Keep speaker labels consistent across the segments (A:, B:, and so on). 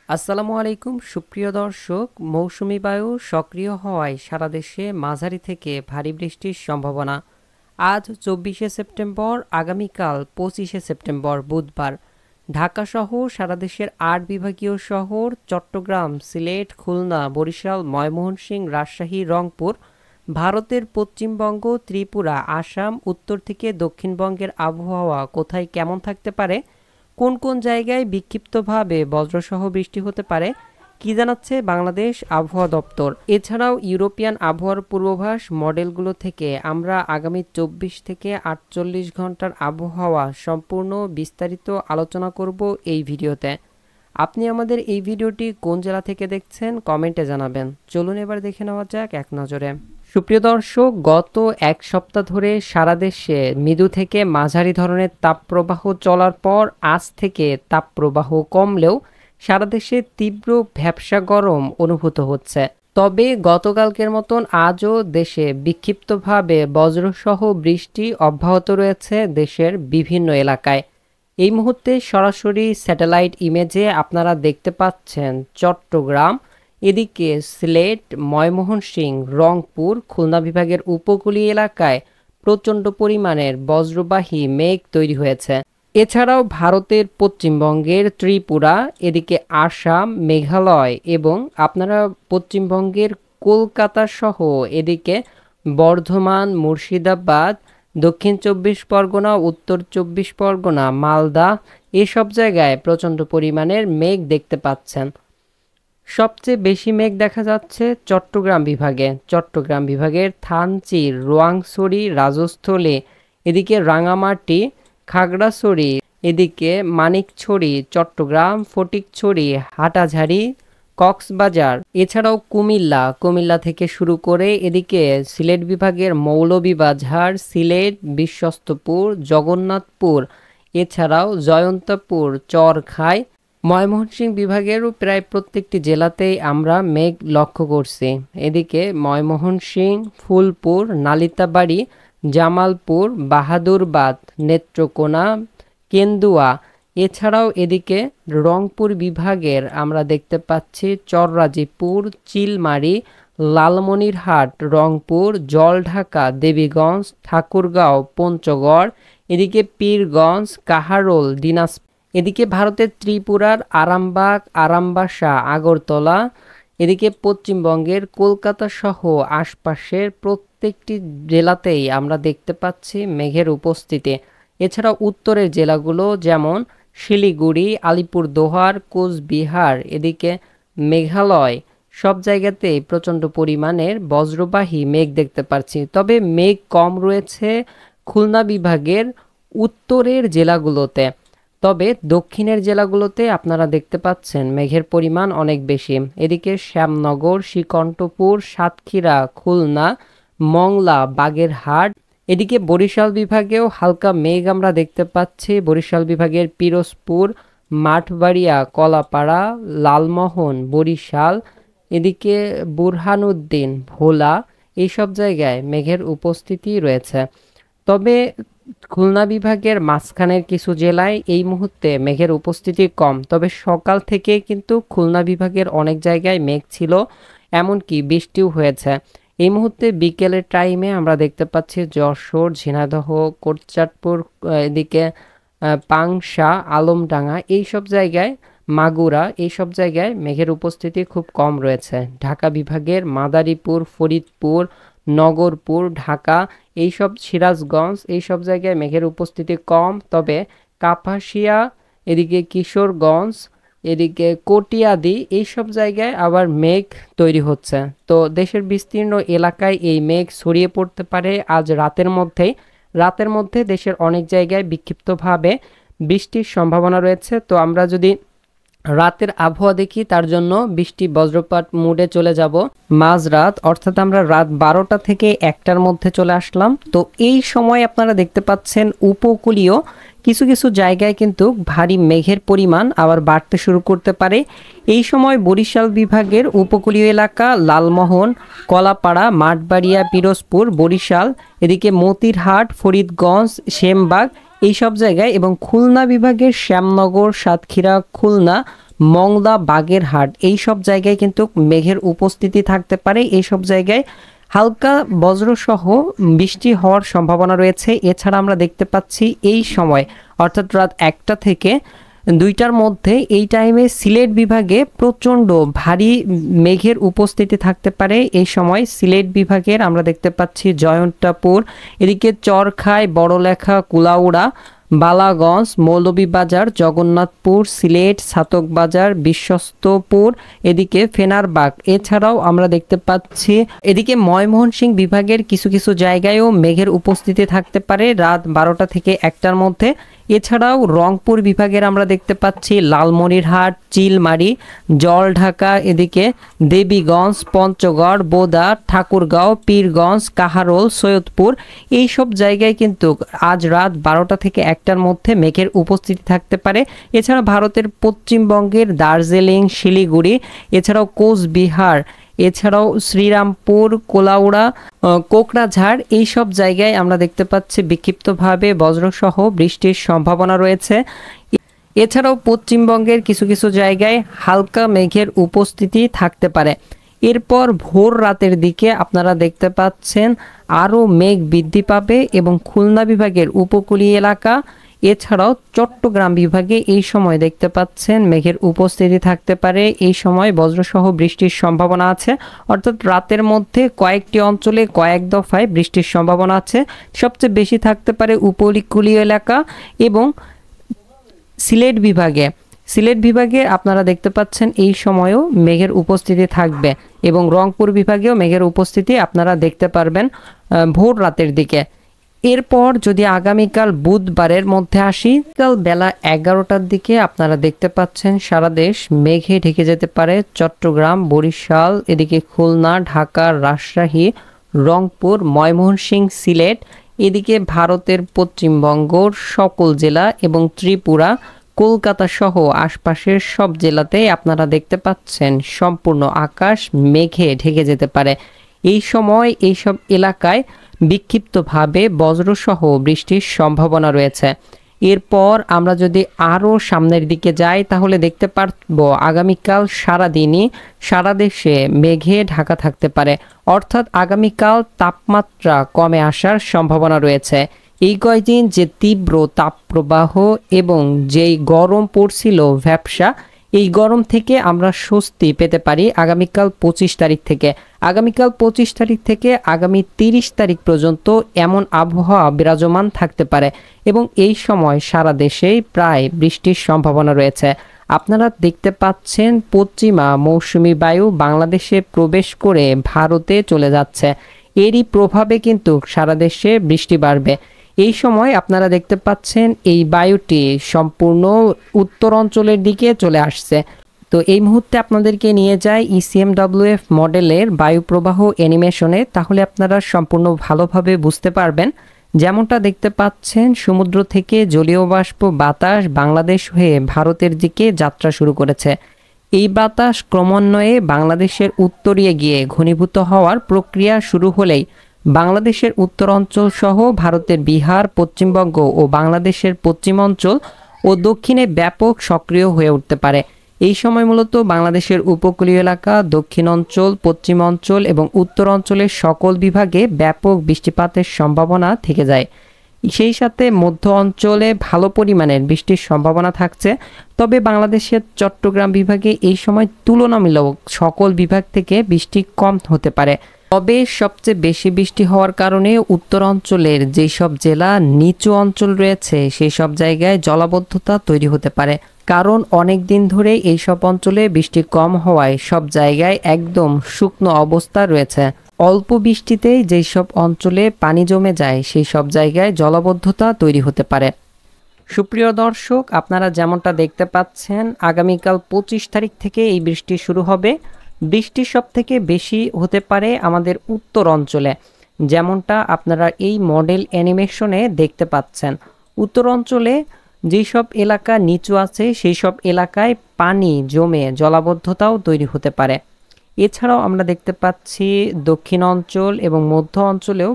A: আসসালামু আলাইকুম সুপ্রিয় দর্শক। মৌসুমি বায়ু সক্রিয় হওয়ায় সারা দেশে মাঝারি থেকে ভারী বৃষ্টির সম্ভাবনা। আজ 24শে সেপ্টেম্বর, আগামীকাল 25শে সেপ্টেম্বর বুধবার ঢাকাসহ সারা দেশের 8 বিভাগীয় শহর চট্টগ্রাম, সিলেট, খুলনা, বরিশাল, ময়মনসিংহ, রাজশাহী, রংপুর, ভারতের পশ্চিমবঙ্গ, ত্রিপুরা, আসাম, উত্তর থেকে দক্ষিণবঙ্গের আবহাওয়া কোথায় কেমন থাকতে পারে, কোন কোন জায়গায় বিক্ষিপ্তভাবে বজ্রসহ বৃষ্টি হতে পারে, কি জানাচ্ছে বাংলাদেশ আবহাওয়া দপ্তর। এছাড়াও ইউরোপিয়ান আবহাওয়ার পূর্বাভাস মডেলগুলো থেকে আমরা আগামী 24 থেকে 48 ঘন্টার আবহাওয়া সম্পূর্ণ বিস্তারিত আলোচনা করব এই ভিডিওতে। আপনি আমাদের এই ভিডিওটি কোন জেলা থেকে দেখছেন কমেন্টে জানাবেন। চলুন এবার দেখে নেওয়া যাক এক নজরে। সুপ্রিয় দর্শক, গত এক সপ্তাহ ধরে সারা দেশে মৃদু থেকে মাঝারি ধরনের তাপপ্রবাহ চলার পর আজ থেকে তাপপ্রবাহ কমলেও সারা দেশে তীব্র ভ্যাপসা গরম অনুভূত হচ্ছে। তবে গতকালকের মতন আজও দেশে বিক্ষিপ্তভাবে বজ্রসহ বৃষ্টি অব্যাহত রয়েছে দেশের বিভিন্ন এলাকায়। এই মুহূর্তে সরাসরি স্যাটেলাইট ইমেজে আপনারা দেখতে পাচ্ছেন চট্টগ্রাম, এদিকে সিলেট, ময়মনসিংহ, রংপুর, খুলনা বিভাগের উপকূলীয় এলাকায় প্রচণ্ড পরিমাণের বজ্রবাহী মেঘ তৈরি হয়েছে। এছাড়াও ভারতের পশ্চিমবঙ্গের ত্রিপুরা, এদিকে আসাম, মেঘালয় এবং আপনারা পশ্চিমবঙ্গের কলকাতা সহ এদিকে বর্ধমান, মুর্শিদাবাদ, দক্ষিণ 24 পরগনা, উত্তর 24 পরগনা, মালদা এসব জায়গায় প্রচণ্ড পরিমাণের মেঘ দেখতে পাচ্ছেন। সবচেয়ে বেশি মেঘ দেখা যাচ্ছে চট্টগ্রাম বিভাগে। চট্টগ্রাম বিভাগের থানচি, রোয়াংছড়ি, রাজস্থলী, এদিকে রাঙামাটি, খাগড়াছড়ি, এদিকে মানিকছড়ি, চট্টগ্রাম, ফটিকছড়ি, হাটহাজারী, কক্সবাজার, এছাড়াও কুমিল্লা থেকে শুরু করে এদিকে সিলেট বিভাগের মৌলভীবাজার, সিলেট, বিশ্বস্তপুর, জগন্নাথপুর, এছাড়াও জয়ন্তপুর, চরখাই, ময়মনসিংহ বিভাগেরও প্রায় প্রত্যেকটি জেলাতেই আমরা মেঘ লক্ষ্য করছি। এদিকে ময়মনসিংহ, ফুলপুর, নালিতাবাড়ি, জামালপুর, বাহাদুরবাদ, নেত্রকোনা, কেন্দুয়া, এছাড়াও এদিকে রংপুর বিভাগের আমরা দেখতে পাচ্ছি চররাজিপুর, চিলমারি, লালমনিরহাট, রংপুর, জলঢাকা, দেবীগঞ্জ, ঠাকুরগাঁও, পঞ্চগড়, এদিকে পীরগঞ্জ, কাহারোল, দিনাজপুর, এদিকে ভারতের ত্রিপুরার আরামবাগ, আরামবাসা, আগরতলা, এদিকে পশ্চিমবঙ্গের কলকাতা সহ আশপাশের প্রত্যেকটি জেলাতেই আমরা দেখতে পাচ্ছি মেঘের উপস্থিতি। এছাড়া উত্তরের জেলাগুলো যেমন শিলিগুড়ি, আলিপুরদুয়ার, কোচবিহার, এদিকে মেঘালয় সব জায়গাতেই প্রচণ্ড পরিমাণের বজ্রবাহী মেঘ দেখতে পাচ্ছি। তবে মেঘ কম রয়েছে খুলনা বিভাগের উত্তরের জেলাগুলোতে। তবে দক্ষিণের জেলাগুলোতে আপনারা দেখতে পাচ্ছেন মেঘের পরিমাণ অনেক বেশি। এদিকে শ্যামনগর, শ্রীকণ্ঠপুর, সাতক্ষীরা, খুলনা, মংলা, বাগেরহাট, এদিকে বরিশাল বিভাগেও হালকা মেঘ আমরা দেখতে পাচ্ছি। বরিশাল বিভাগের পিরোজপুর, মাঠবাড়িয়া, কলাপাড়া, লালমোহন, বরিশাল, এদিকে বুরহানুদ্দিন, ভোলা এইসব জায়গায় মেঘের উপস্থিতি রয়েছে। তবে খুলনা বিভাগের মাঝখানের কিছু জেলায় এই মুহূর্তে মেঘের উপস্থিতি কম। তবে সকাল থেকে কিন্তু খুলনা বিভাগের অনেক জায়গায় মেঘ ছিল, এমনকি বৃষ্টিও হয়েছে। এই মুহূর্তে বিকেলের টাইমে আমরা দেখতে পাচ্ছি যশোর, ঝিনাইদহ, কোটচাঁদপুর, এদিকে পাংশা, আলমডাঙ্গা এইসব জায়গায়, মাগুরা এইসব জায়গায় মেঘের উপস্থিতি খুব কম রয়েছে। ঢাকা বিভাগের মাদারীপুর, ফরিদপুর, নগরপুর, ঢাকা এইসব, সিরাজগঞ্জ এইসব জায়গায় মেঘের উপস্থিতি কম। তবে কাপাসিয়া, এদিকে কিশোরগঞ্জ, এদিকে কটিয়াদি এইসব জায়গায় আবার মেঘ তৈরি হচ্ছে। তো দেশের বিস্তীর্ণ এলাকায় এই মেঘ ছড়িয়ে পড়তে পারে আজ রাতের মধ্যে দেশের অনেক জায়গায় বিক্ষিপ্তভাবে বৃষ্টির সম্ভাবনা রয়েছে। তো আমরা যদি রাতের আবহাওয়া দেখি, তার জন্য বৃষ্টি বজ্রপাত মুডে চলে যাব মাঝরাত, অর্থাৎ আমরা রাত 12টা থেকে 1টার মধ্যে চলে আসলাম। তো এই সময় আপনারা দেখতে পাচ্ছেন উপকূলীয় কিছু কিছু জায়গায় কিন্তু ভারী মেঘের পরিমাণ আবার বাড়তে শুরু করতে পারে। এই সময় বরিশাল বিভাগের উপকূলীয় এলাকা লালমোহন, কলাপাড়া, মাঠবাড়িয়া, পিরোজপুর, বরিশাল, এদিকে মতিরহাট, ফরিদগঞ্জ, সেমবাগ এইসব জায়গায় এবং খুলনা বিভাগের শ্যামনগর, সাতক্ষীরা, খুলনা, মংলা, বাগেরহাট এই সব জায়গায় কিন্তু মেঘের উপস্থিতি থাকতে পারে। এই সব জায়গায় হালকা বজ্রসহ বৃষ্টি হওয়ার সম্ভাবনা রয়েছে। এছাড়া আমরা দেখতে পাচ্ছি এই সময় অর্থাৎ রাত 1টা থেকে 2টার মধ্যে এই টাইমে সিলেট বিভাগে প্রচণ্ড ভারী মেঘের উপস্থিতি থাকতে পারে। এই সময় সিলেট বিভাগের আমরা দেখতে পাচ্ছি জয়ন্তাপুর, এদিকে চরখাই, বড়লেখা, কুলাউড়া, বালাগঞ্জ, মৌলভীবাজার, জগন্নাথপুর, সিলেট, ছাতকবাজার, বিশ্বস্তপুর, এদিকে ফেনারবাগ। এছাড়াও আমরা দেখতে পাচ্ছি এদিকে ময়মনসিংহ বিভাগের কিছু কিছু জায়গায়ও মেঘের উপস্থিতি থাকতে পারে রাত 12টা থেকে 1টার মধ্যে। এছাড়াও রংপুর বিভাগের আমরা দেখতে পাচ্ছি লালমনিরহাট, চিলমারি, জলঢাকা, এদিকে দেবীগঞ্জ, পঞ্চগড়, বোদা, ঠাকুরগাঁও, পীরগঞ্জ, কাহারোল, সৈয়দপুর এই সব জায়গায় কিন্তু আজ রাত 12টা থেকে 1টার মধ্যে মেঘের উপস্থিতি থাকতে পারে। এছাড়া ভারতের পশ্চিমবঙ্গের দার্জিলিং, শিলিগুড়ি, এছাড়াও কোচবিহার, এছাড়াও শ্রীরামপুর, কোলাউড়া, কোকড়াঝাড় এই সব জায়গায় আমরা দেখতে পাচ্ছি বিক্ষিপ্তভাবে বজ্রসহ বৃষ্টির সম্ভাবনা রয়েছে। এছাড়াও পশ্চিমবঙ্গের কিছু কিছু জায়গায় হালকা মেঘের উপস্থিতি থাকতে পারে। এরপর ভোর রাতের দিকে আপনারা দেখতে পাচ্ছেন আরও মেঘ বৃদ্ধি পাবে এবং খুলনা বিভাগের উপকূলীয় এলাকা এছাড়াও চট্টগ্রাম বিভাগে এই সময় দেখতে পাচ্ছেন মেঘের উপস্থিতি থাকতে পারে। এই সময় বজ্রসহ বৃষ্টির সম্ভাবনা আছে, অর্থাৎ রাতের মধ্যে কয়েকটি অঞ্চলে কয়েক দফায় বৃষ্টির সম্ভাবনা আছে। সবচেয়ে বেশি থাকতে পারে উপকূলীয় এলাকা এবং সিলেট বিভাগে আপনারা দেখতে পাচ্ছেন এই সময়ও মেঘের উপস্থিতি থাকবে এবং রংপুর বিভাগেও মেঘের উপস্থিতি আপনারা দেখতে পারবেন ভোর রাতের দিকে। এরপর যদি আগামীকাল বুধবারের মধ্যে আসি, কাল বেলা 11টার দিকে আপনারা দেখতে পাচ্ছেন সারা দেশ মেঘে ঢেকে যেতে পারে। চট্টগ্রাম, বরিশাল, এদিকে খুলনা, ঢাকা, রাজশাহী, রংপুর, ময়মনসিংহ, সিলেট, এদিকে ভারতের পশ্চিমবঙ্গর সকল জেলা এবং ত্রিপুরা, কলকাতা সহ আশপাশের সব জেলাতেই আপনারা দেখতে পাচ্ছেন সম্পূর্ণ আকাশ মেঘে ঢেকে যেতে পারে। এই সময় এইসব এলাকায় বিক্ষিপ্তভাবে বজ্রসহ বৃষ্টির সম্ভাবনা রয়েছে। এরপর আমরা যদি আরও সামনের দিকে যাই তাহলে দেখতে পারবো আগামীকাল সারাদিনই সারা দেশে মেঘে ঢাকা থাকতে পারে, অর্থাৎ আগামীকাল তাপমাত্রা কমে আসার সম্ভাবনা রয়েছে। এই কয়দিন যে তীব্র তাপপ্রবাহ এবং যেই গরম পড়ছিল ভ্যাপসা, এই গরম থেকে আমরা স্বস্তি পেতে পারি আগামীকাল 25 তারিখ থেকে। আগামীকাল 25 তারিখ থেকে আগামী 30 তারিখ পর্যন্ত এমন আবহাওয়া বিরাজমান থাকতে পারে এবং এই সময় সারা দেশেই প্রায় বৃষ্টির সম্ভাবনা রয়েছে। আপনারা দেখতে পাচ্ছেন পশ্চিমা মৌসুমী বায়ু বাংলাদেশে প্রবেশ করে ভারতে চলে যাচ্ছে। এরই প্রভাবে কিন্তু সারা দেশে বৃষ্টি বাড়বে। এই সময় আপনারা দেখতে পাচ্ছেন এই বায়ুটি সম্পূর্ণ উত্তর অঞ্চলের দিকে চলে আসছে। তো এই মুহূর্তে আপনাদেরকে নিয়ে যায় ECMWF মডেলের বায়ু প্রবাহ অ্যানিমেশনে, তাহলে আপনারা সম্পূর্ণ ভালোভাবে বুঝতে পারবেন। যেমনটা দেখতে পাচ্ছেন সমুদ্র থেকে জলীয় বাষ্প বাতাস বাংলাদেশ হয়ে ভারতের দিকে যাত্রা শুরু করেছে। এই বাতাস ক্রমান্বয়ে বাংলাদেশের উত্তরে গিয়ে ঘনীভূত হওয়ার প্রক্রিয়া শুরু হলেই বাংলাদেশের উত্তর অঞ্চল সহ ভারতের বিহার, পশ্চিমবঙ্গ ও বাংলাদেশের পশ্চিমাঞ্চল ও দক্ষিণে ব্যাপক সক্রিয় হয়ে উঠতে পারে। এই সময় মূলত বাংলাদেশের উপকূলীয় এলাকা, দক্ষিণ অঞ্চল, পশ্চিম অঞ্চল এবং উত্তর অঞ্চলের সকল বিভাগে ব্যাপক বৃষ্টিপাতের সম্ভাবনা থেকে যায়। সেই সাথে মধ্য অঞ্চলে ভালো পরিমাণের বৃষ্টির সম্ভাবনা থাকছে। তবে বাংলাদেশের চট্টগ্রাম বিভাগে এই সময় তুলনামূলক সকল বিভাগ থেকে বৃষ্টি কম হতে পারে। তবে সবচেয়ে বেশি বৃষ্টি হওয়ার কারণে উত্তর অঞ্চলের যেসব জেলা নিচু অঞ্চল রয়েছে সেই সব জায়গায় জলাবদ্ধতা তৈরি হতে পারে, কারণ অনেক দিন ধরে এইসব অঞ্চলে বৃষ্টি কম হওয়ায় সব জায়গায় একদম শুকনো অবস্থা রয়েছে। অল্প বৃষ্টিতেই যেই সব অঞ্চলে পানি জমে যায় সেই সব জায়গায় জলাবদ্ধতা তৈরি হতে পারে। সুপ্রিয় দর্শক, আপনারা যেমনটা দেখতে পাচ্ছেন আগামীকাল 25 তারিখ থেকে এই বৃষ্টি শুরু হবে। বৃষ্টি সব থেকে বেশি হতে পারে আমাদের উত্তর অঞ্চলে, যেমনটা আপনারা এই মডেল অ্যানিমেশনে দেখতে পাচ্ছেন। উত্তর অঞ্চলে যেসব এলাকা নিচু আছে সেই সব এলাকায় পানি জমে জলাবদ্ধতাও তৈরি হতে পারে। এছাড়াও আমরা দেখতে পাচ্ছি দক্ষিণ অঞ্চল এবং মধ্য অঞ্চলেও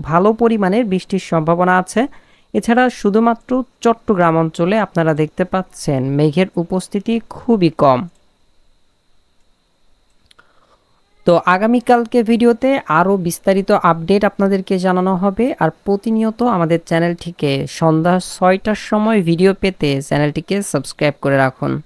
A: ভালো পরিমাণের বৃষ্টির সম্ভাবনা আছে। এছাড়া শুধুমাত্র চট্টগ্রাম অঞ্চলে আপনারা দেখতে পাচ্ছেন মেঘের উপস্থিতি খুবই কম। তো আগামীকালকে ভিডিওতে আরও বিস্তারিত আপডেট আপনাদেরকে জানানো হবে। আর প্রতিনিয়ত আমাদের চ্যানেলটিকে সন্ধ্যা ৬টার সময় ভিডিও পেতে চ্যানেলটিকে সাবস্ক্রাইব করে রাখুন।